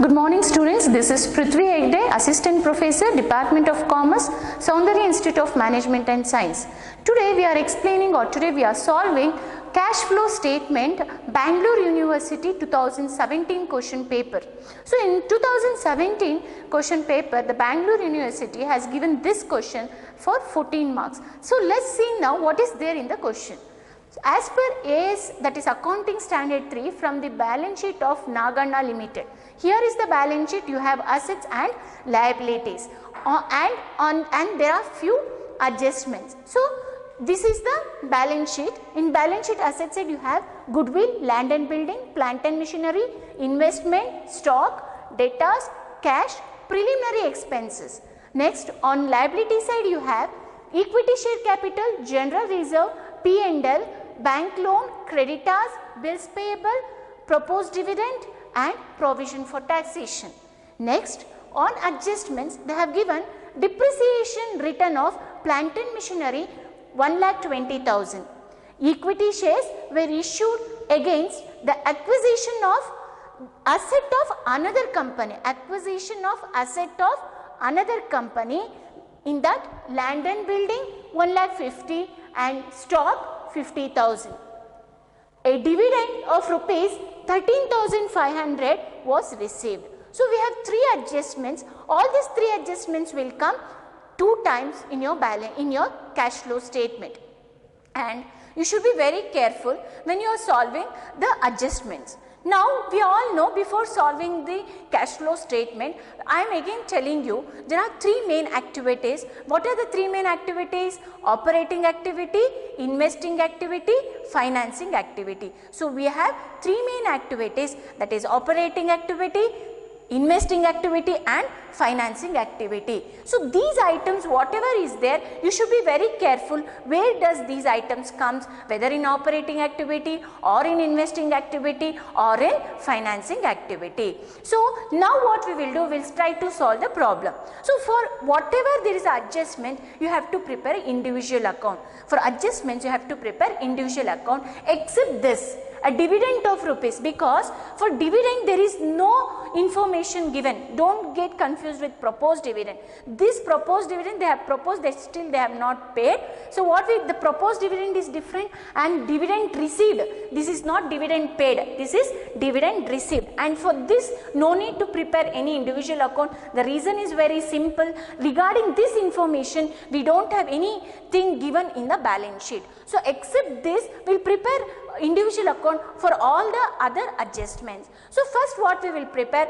Good morning students, this is Prithvi Hegde, Assistant Professor, Department of Commerce, Soundarya Institute of Management and Science. Today we are explaining or today we are solving cash flow statement Bangalore University 2017 question paper. So in 2017 question paper, the Bangalore University has given this question for 14 marks. So let's see now what is there in the question. As per AS, that is Accounting Standard 3, from the balance sheet of Nagarna Limited. Here is the balance sheet. You have assets and liabilities, and there are few adjustments. So this is the balance sheet. In balance sheet asset side, you have goodwill, land and building, plant and machinery, investment, stock, debtors, cash, preliminary expenses. Next, on liability side, you have equity share capital, general reserve, P&L, bank loan, creditors, bills payable, proposed dividend and provision for taxation. Next, on adjustments, they have given depreciation written of plant and machinery 1,20,000. Equity shares were issued against the acquisition of asset of another company. Acquisition of asset of another company, in that land and building 1,50,000 and stock 50,000. A dividend of rupees 13,500 was received. So we have three adjustments. All these three adjustments will come two times in your balance, in your cash flow statement, and you should be very careful when you are solving the adjustments. Now we all know, before solving the cash flow statement, I am again telling you there are three main activities. What are the three main activities? Operating activity, investing activity, financing activity. So we have three main activities, that is operating activity, investing activity and financing activity. So these items, whatever is there, you should be very careful where does these items comes, whether in operating activity or in investing activity or in financing activity. So now what we will do, we will try to solve the problem. So for whatever there is adjustment, you have to prepare individual account. For adjustments, you have to prepare individual account, except this, a dividend of rupees, because for dividend there is no information given. Don't get confused with proposed dividend. This proposed dividend they have proposed, they still they have not paid. So what the proposed dividend is different, and dividend received, this is not dividend paid, this is dividend received. And for this, no need to prepare any individual account. The reason is very simple. Regarding this information, we don't have anything given in the balance sheet. So except this, we will prepare individual account for all the other adjustments. So first what we will prepare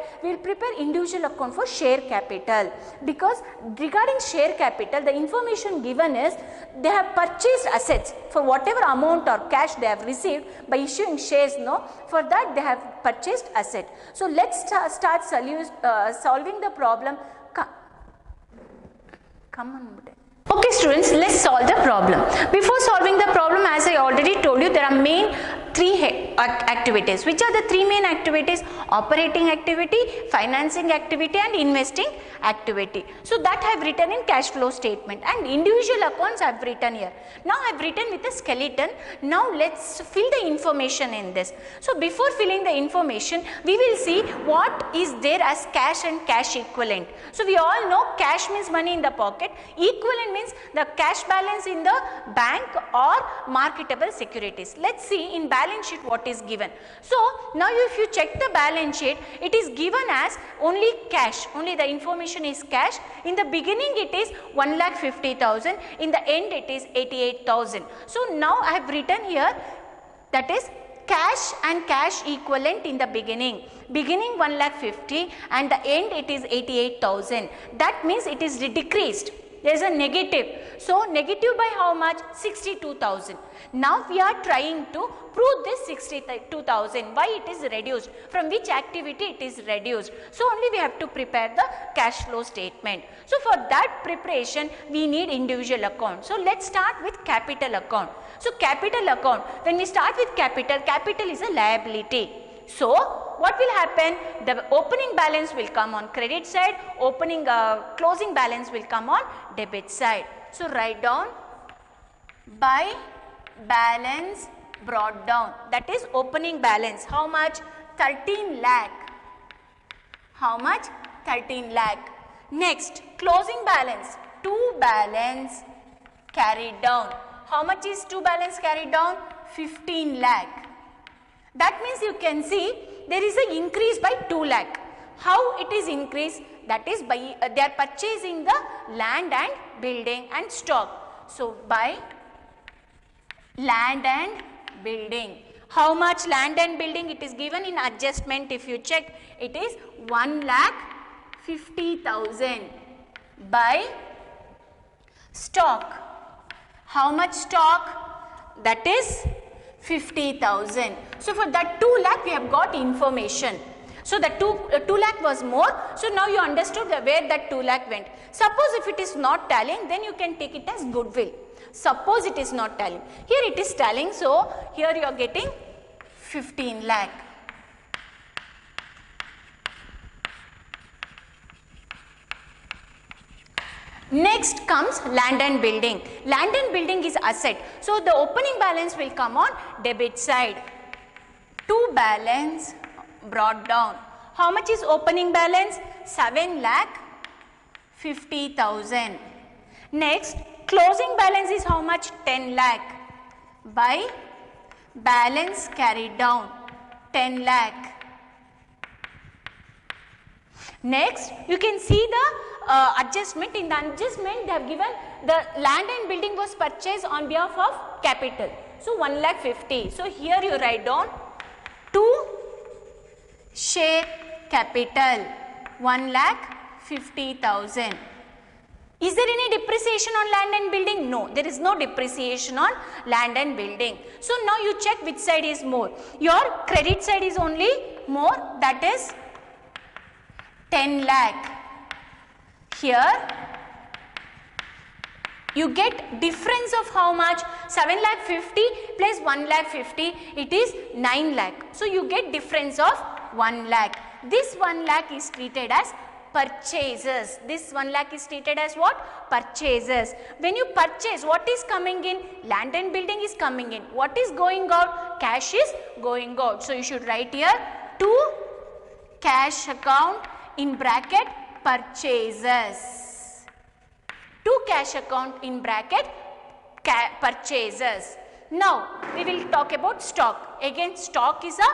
individual account for share capital, because regarding share capital, the information given is they have purchased assets for whatever amount or cash they have received by issuing shares. No, for that they have purchased asset. So let's start solving the problem. Come on. Okay students, let's solve the problem. Before solving the problem, as I already told you, there are main three activities. Which are the three main activities? Operating activity, financing activity and investing activity. So that I have written in cash flow statement, and individual accounts I have written here. Now I have written with a skeleton. Now let's fill the information in this. So before filling the information, we will see what is there as cash and cash equivalent. So we all know cash means money in the pocket, equivalent means the cash balance in the bank or marketable securities. Let's see in balance sheet what is given. So now if you check the balance sheet, it is given as only cash, only the information is cash. In the beginning it is 1,50,000, in the end it is 88,000. So now I have written here, that is cash and cash equivalent in the beginning 1,50,000 and the end it is 88,000. That means it is decreased. There is a negative. So negative by how much? 62,000. Now we are trying to prove this 62,000. Why it is reduced? From which activity it is reduced? So only we have to prepare the cash flow statement. So for that preparation, we need individual account. So let's start with capital account. So capital account, when we start with capital is a liability. So what will happen? The opening balance will come on credit side, closing balance will come on debit side. So write down by balance brought down, that is opening balance. How much? 13 lakh. How much? 13 lakh. Next, closing balance. 2 balance carried down. How much is 2 balance carried down? 15 lakh. That means you can see there is an increase by 2 lakh. How it is increased? That is by they are purchasing the land and building and stock. So by land and building. How much land and building? It is given in adjustment. If you check, it is 1,50,000 by stock. How much stock? That is 50,000. So for that 2 lakh we have got information. So the 2 lakh was more. So now you understood where that 2 lakh went. Suppose if it is not tallying, then you can take it as goodwill. Suppose it is not tallying. Here it is tallying. So here you are getting 15 lakh. Next comes land and building. Land and building is asset. So the opening balance will come on debit side. 2 balance brought down. How much is opening balance? 7,50,000. Next, closing balance is how much? 10 lakh by balance carried down, 10 lakh. Next, you can see the adjustment. In the adjustment, they have given the land and building was purchased on behalf of capital. So 1,50,000. So here you write down 2 share capital 1,50,000. Is there any depreciation on land and building? No, there is no depreciation on land and building. So now you check which side is more. Your credit side is only more, that is 10 lakh. Here you get difference of how much? 7,50,000 plus 1,50,000, it is 9 lakh. So you get difference of 1 lakh. This 1 lakh is treated as purchases. This 1 lakh is treated as what? Purchases. When you purchase, what is coming in? Land and building is coming in. What is going out? Cash is going out. So you should write here to cash account in bracket purchases. To cash account in bracket purchases. Now we will talk about stock. Again, stock is a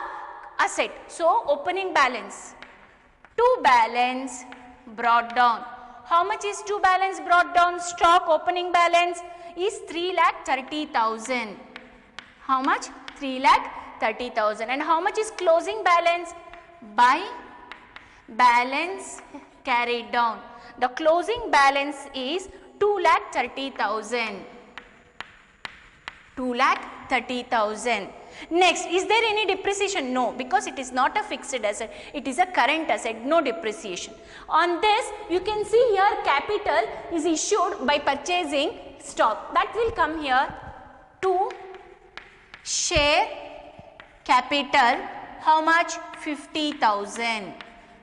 asset. So opening balance. 2 balance brought down. How much is 2 balance brought down? Stock opening balance is 3,30,000. How much? 3,30,000. And how much is closing balance? By balance carried down. The closing balance is 2,30,000. 2,30,000. Next, is there any depreciation? No, because it is not a fixed asset. It is a current asset, no depreciation. On this, you can see here capital is issued by purchasing stock. That will come here to share capital. How much? 50,000.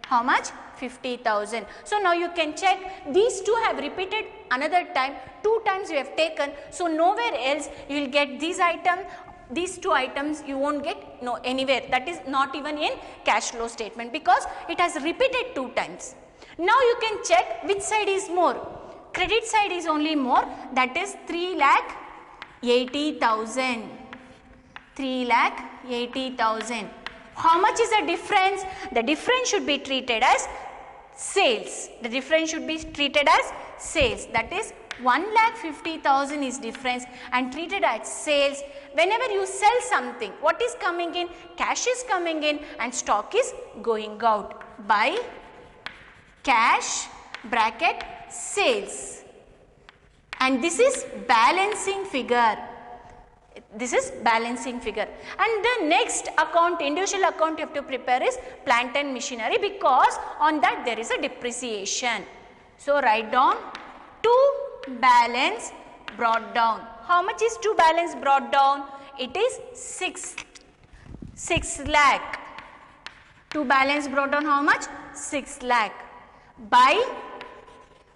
How much? 50,000. So now you can check, these two have repeated another time, 2 times you have taken. So nowhere else you will get these items. These 2 items you won't get anywhere. That is not even in cash flow statement because it has repeated 2 times. Now you can check which side is more. Credit side is only more, that is 3,80,000. 3,80,000. How much is the difference? The difference should be treated as sales. The difference should be treated as sales. That is 1,50,000 is difference and treated as sales. Whenever you sell something, what is coming in? Cash is coming in and stock is going out. By cash bracket sales. And this is balancing figure. This is balancing figure. And the next account, individual account you have to prepare is plant and machinery, because on that there is a depreciation. So write down 2 balance brought down. How much is 2 balance brought down? It is 6 lakh. 2 balance brought down how much? 6 lakh. By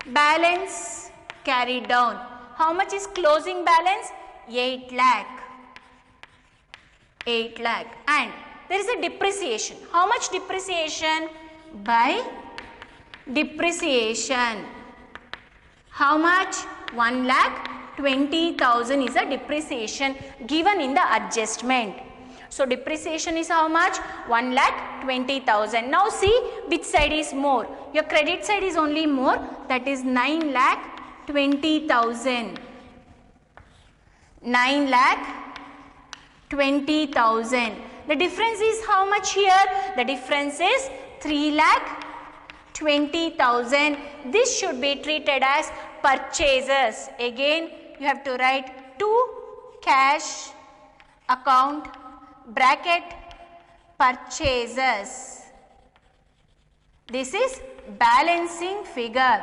balance carried down. How much is closing balance? 8 lakh. 8 lakh. And there is a depreciation. How much depreciation? by depreciation. How much? 1,20,000 is a depreciation given in the adjustment. So depreciation is how much? 1,20,000. Now see which side is more. Your credit side is only more, that is 9,20,000. 9,20,000. The difference is how much here? The difference is 3,20,000. This should be treated as purchases. Again you have to write to cash account bracket purchases. This is balancing figure.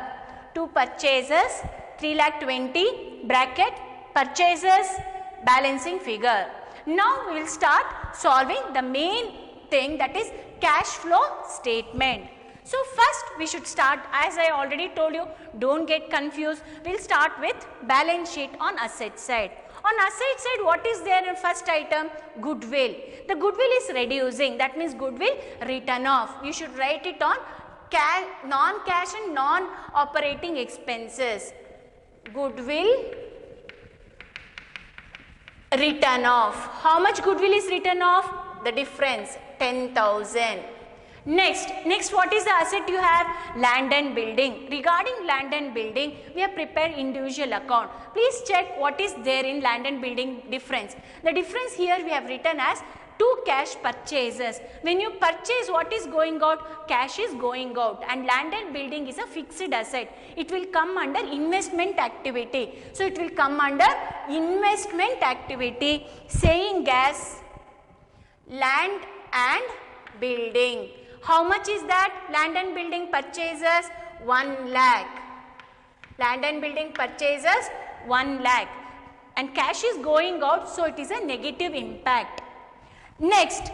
To purchases 3,20,000 bracket purchases balancing figure. Now we will start solving the main thing, that is cash flow statement. So first we should start, as I already told you, don't get confused. We will start with balance sheet on asset side. On asset side, what is there in first item? Goodwill. The goodwill is reducing, that means goodwill written off. You should write it on non-cash and non-operating expenses. Goodwill written off. How much goodwill is written off? The difference, 10,000. Next what is the asset you have? Land and building. Regarding land and building, we have prepared individual account. Please check what is there in land and building difference. The difference here we have written as to cash purchases. When you purchase, what is going out? Cash is going out, and land and building is a fixed asset. It will come under investment activity. So it will come under investment activity, saying as land and building. How much is that? Land and building purchases 1 lakh. Land and building purchases 1 lakh. And cash is going out, so it is a negative impact. Next,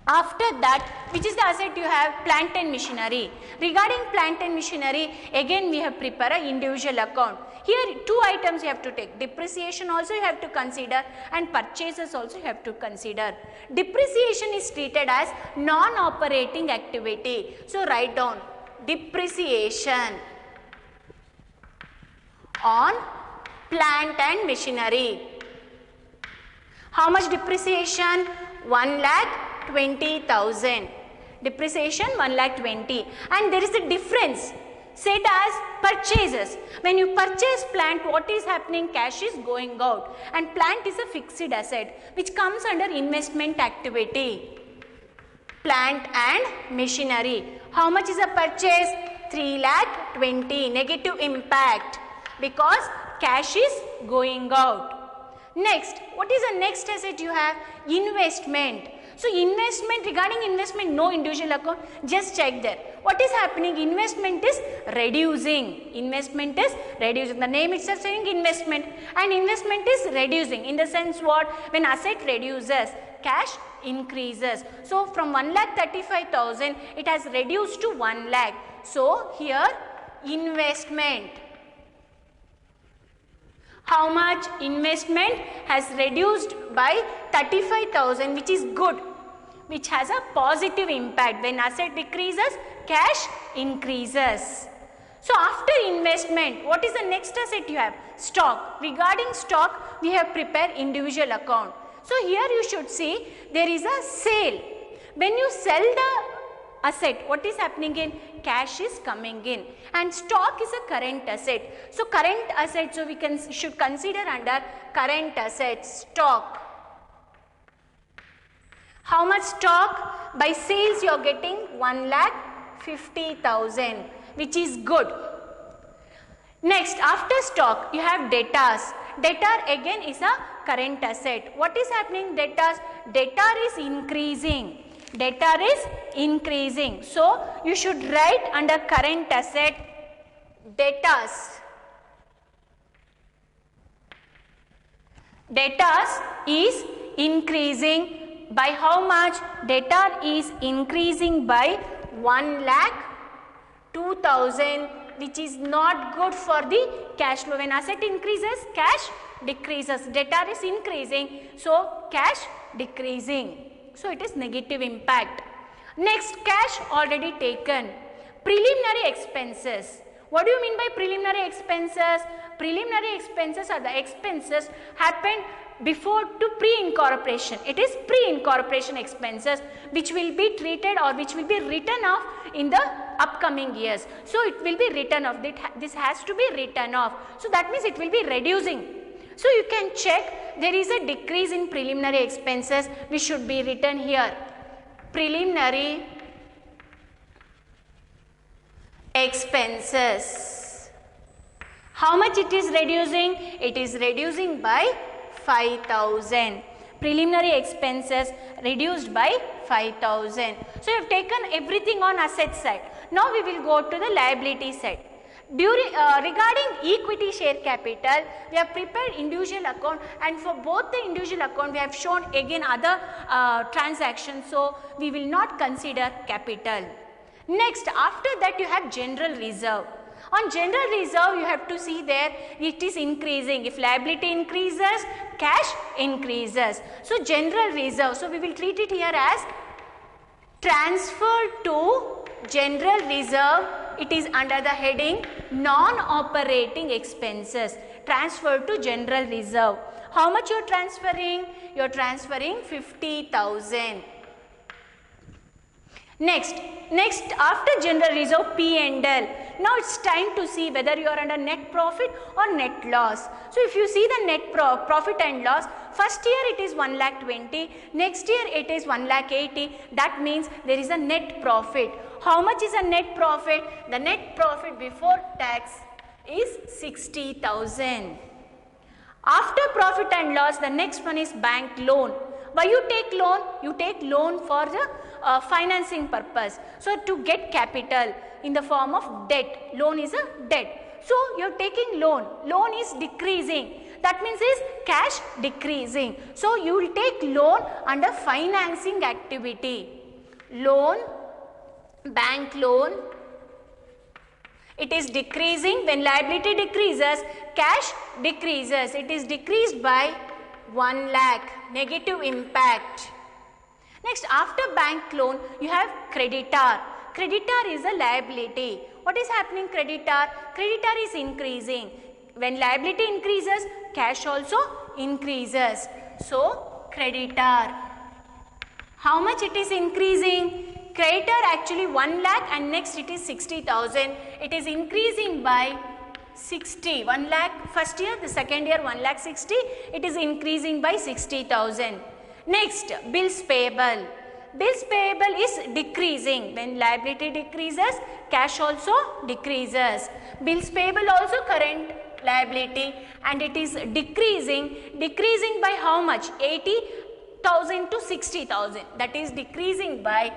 after that, which is the asset you have? Plant and machinery. Regarding plant and machinery, again we have prepared an individual account. Here 2 items you have to take. Depreciation also you have to consider, and purchases also you have to consider. Depreciation is treated as non-operating activity. So write down depreciation on plant and machinery. How much depreciation? 1,20,000. Depreciation 1,20,000. And there is a difference. Set as purchases. When you purchase plant, what is happening? Cash is going out, and plant is a fixed asset which comes under investment activity. Plant and machinery. How much is a purchase? 3,20,000. Negative impact because cash is going out. Next, what is the next asset you have? Investment. So investment, regarding investment, no individual account, just check there. What is happening? Investment is reducing. Investment is reducing. The name itself saying investment, and investment is reducing. In the sense what? When asset reduces, cash increases. So from 1,35,000, it has reduced to 1 lakh. So here investment. How much? Investment has reduced by 35,000, which is good, which has a positive impact. When asset decreases, cash increases. So after investment, what is the next asset you have? Stock. Regarding stock, we have prepared individual account. So here you should see there is a sale. When you sell the asset, what is happening in? Cash is coming in, and stock is a current asset. So current asset, so we should consider under current assets stock. How much stock? By sales you are getting 1,50,000, which is good. Next, after stock you have debtors. Debtor again is a current asset. What is happening? Debtors. Debtor is increasing. Debtor is increasing. So you should write under current asset debtors. Debtors is increasing by how much? Debtor is increasing by 1,02,000, which is not good for the cash flow. When asset increases, cash decreases. Debtor is increasing, so cash decreasing. So it is negative impact. Next, cash already taken. Preliminary expenses. What do you mean by preliminary expenses? Preliminary expenses are the expenses happened before to pre-incorporation. It is pre-incorporation expenses which will be treated or which will be written off in the upcoming years. So it will be written off. This has to be written off. So that means it will be reducing. So you can check there is a decrease in preliminary expenses which should be written here. Preliminary expenses. How much it is reducing? It is reducing by 5,000. Preliminary expenses reduced by 5,000. So you have taken everything on asset side. Now we will go to the liability side. Regarding equity share capital, we have prepared individual account, and for both the individual account we have shown again other transactions, so we will not consider capital. Next, after that you have general reserve. On general reserve you have to see there it is increasing. If liability increases, cash increases. So general reserve, so we will treat it here as transfer to general reserve. It is under the heading non-operating expenses. Transfer to general reserve. How much you are transferring? You are transferring 50,000. Next after general reserve, P&L. Now it's time to see whether you are under net profit or net loss. So if you see the net profit and loss, first year it is 1,20,000, next year it is 1,80,000. That means there is a net profit. How much is a net profit? The net profit before tax is 60,000. After profit and loss, the next one is bank loan. Why you take loan? You take loan for the financing purpose. So to get capital in the form of debt. Loan is a debt. So you are taking loan. Loan is decreasing. That means is cash decreasing. So you will take loan under financing activity. Loan, bank loan. It is decreasing. When liability decreases, cash decreases. It is decreased by 1 lakh. Negative impact. Next, after bank loan, you have creditor. Creditor is a liability. What is happening creditor? Creditor is increasing. When liability increases, cash also increases. So, creditor. How much it is increasing? Creditor actually 1 lakh and next it is 60,000. It is increasing by 60. 1 lakh first year, the second year 1,60,000. It is increasing by 60,000. Next, bills payable. Bills payable is decreasing. When liability decreases, cash also decreases. Bills payable also current liability, and it is decreasing. Decreasing by how much? 80,000 to 60,000. That is decreasing by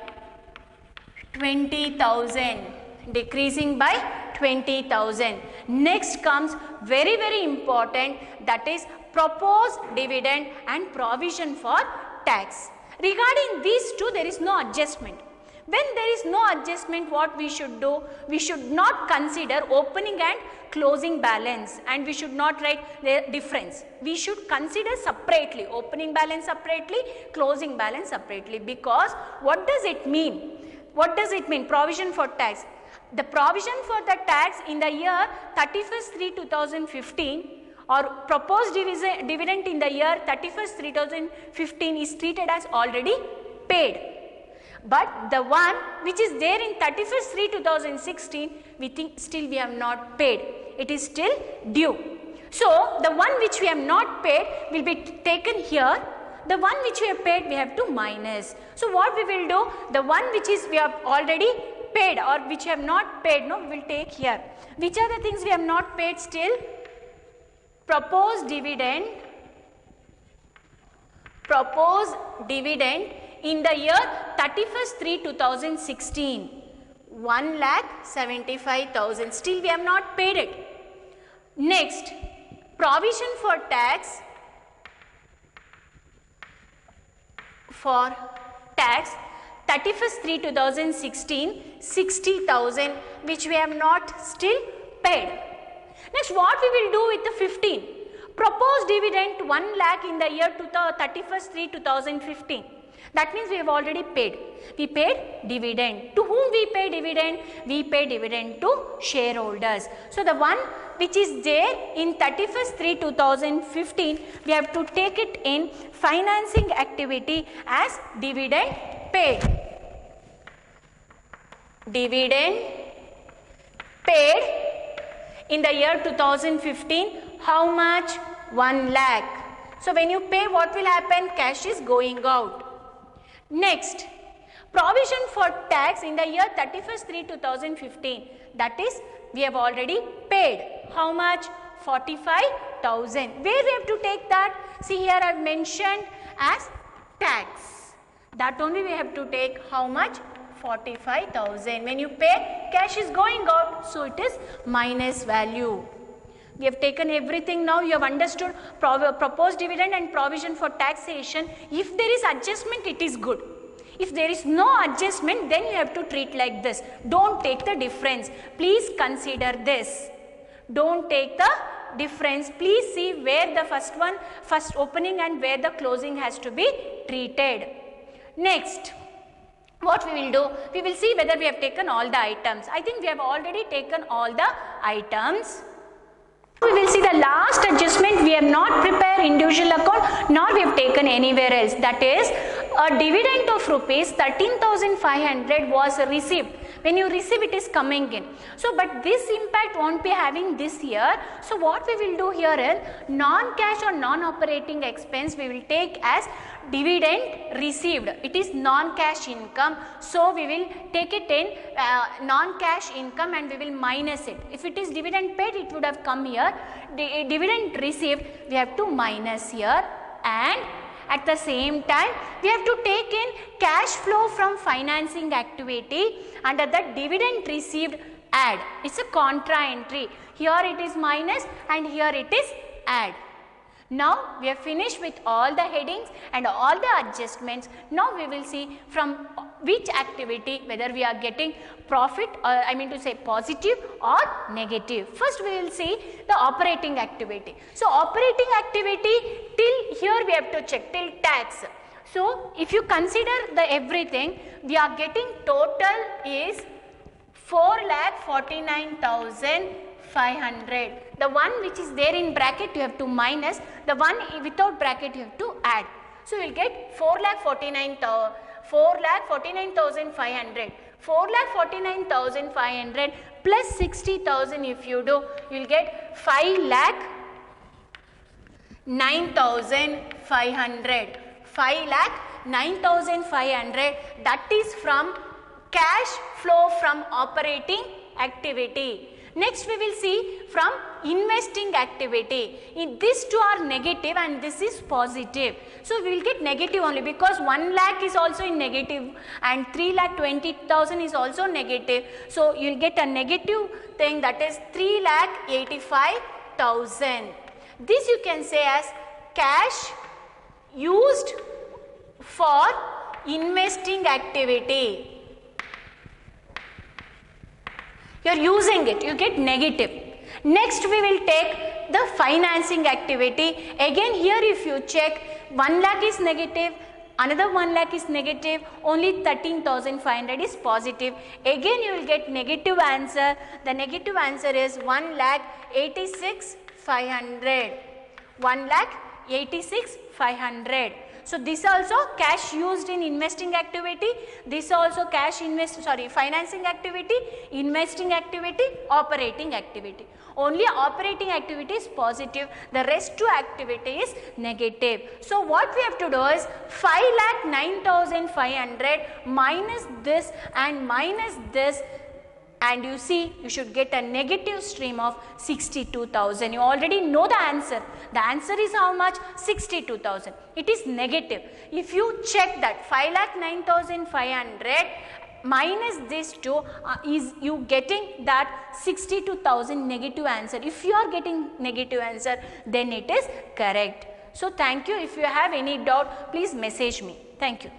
20,000. Decreasing by 20,000. Next comes very important, that is proposed dividend and provision for tax. Regarding these two, there is no adjustment. When there is no adjustment, what we should do? We should not consider opening and closing balance, and we should not write the difference. We should consider separately, opening balance separately, closing balance separately, because what does it mean? What does it mean? Provision for tax. The provision for the tax in the year 31st/3/2015 or proposed dividend in the year 31st/3/2015 is treated as already paid. But the one which is there in 31st/3/2016, we think still we have not paid. It is still due. So the one which we have not paid will be taken here. The one which we have paid we have to minus. So what we will do? The one which is we have already paid or which have not paid, no, we will take here. Which are the things we have not paid still? Proposed dividend in the year 31st/3/2016, 1,75,000. Still we have not paid it. Next, provision for tax 31st/3/2016, 60,000, which we have not still paid. Next, what we will do with the 15? Proposed dividend 1 lakh in the year 31st/3/2015. That means we have already paid. We paid dividend. To whom we pay dividend? We pay dividend to shareholders. So the one which is there in 31st/3/2015, we have to take it in financing activity as dividend paid. Dividend paid in the year 2015, how much? 1 lakh. So when you pay, what will happen? Cash is going out. Next, provision for tax in the year 31st/3/2015, that is we have already paid. How much? 45,000. Where we have to take that? See, here I have mentioned as tax. That only we have to take. How much? 45,000. When you pay, cash is going out, so it is minus value. We have taken everything now. You have understood proposed dividend and provision for taxation. If there is adjustment, it is good. If there is no adjustment, then you have to treat like this. Don't take the difference. Please consider this. Don't take the difference. Please see where the first opening and where the closing has to be treated. Next, what we will do? We will see whether we have taken all the items. I think we have already taken all the items. We will see the last adjustment. We have not prepared individual account, nor we have taken anywhere else. That is, a dividend of rupees 13,500 was received. When you receive, it is coming in. So, but this impact won't be having this year. So, what we will do here is non-cash or non-operating expense we will take as dividend received. It is non-cash income. So, we will take it in non-cash income and we will minus it. If it is dividend paid, it would have come here. Dividend received, we have to minus here, and at the same time we have to take in cash flow from financing activity. Under that dividend received, add. It's a contra entry. Here it is minus and here it is add. Now we have finished with all the headings and all the adjustments. Now we will see from which activity whether we are getting profit, or I mean to say positive or negative. First we will see the operating activity. So operating activity, till here we have to check till tax. So if you consider the everything, we are getting total is 4,49,500. The one which is there in bracket you have to minus, the one without bracket you have to add. So you will get 4,49,500. 4,49,500 plus 60,000 if you do, you will get 5,09,500. 5,09,500, that is from cash flow from operating activity. Next we will see from investing activity. These two are negative and this is positive. So we will get negative only because 1 lakh is also in negative and 3,20,000 is also negative. So you will get a negative thing, that is 3,85,000. This you can say as cash used for investing activity. You are using it, you get negative. Next we will take the financing activity. Again here if you check, 1 lakh is negative, another 1 lakh is negative, only 13,500 is positive. Again you will get negative answer. The negative answer is 1,86,500. 1,86,500. So this also cash used in investing activity, this also financing activity, investing activity, operating activity. Only operating activity is positive, the rest two activity is negative. So what we have to do is 5,09,500 minus this and minus this, and you see you should get a negative stream of 62,000. You already know the answer. The answer is how much? 62,000. It is negative. If you check that 5,09,500 minus this two, is you getting that 62,000 negative answer. If you are getting negative answer, then it is correct. So thank you. If you have any doubt, please message me. Thank you.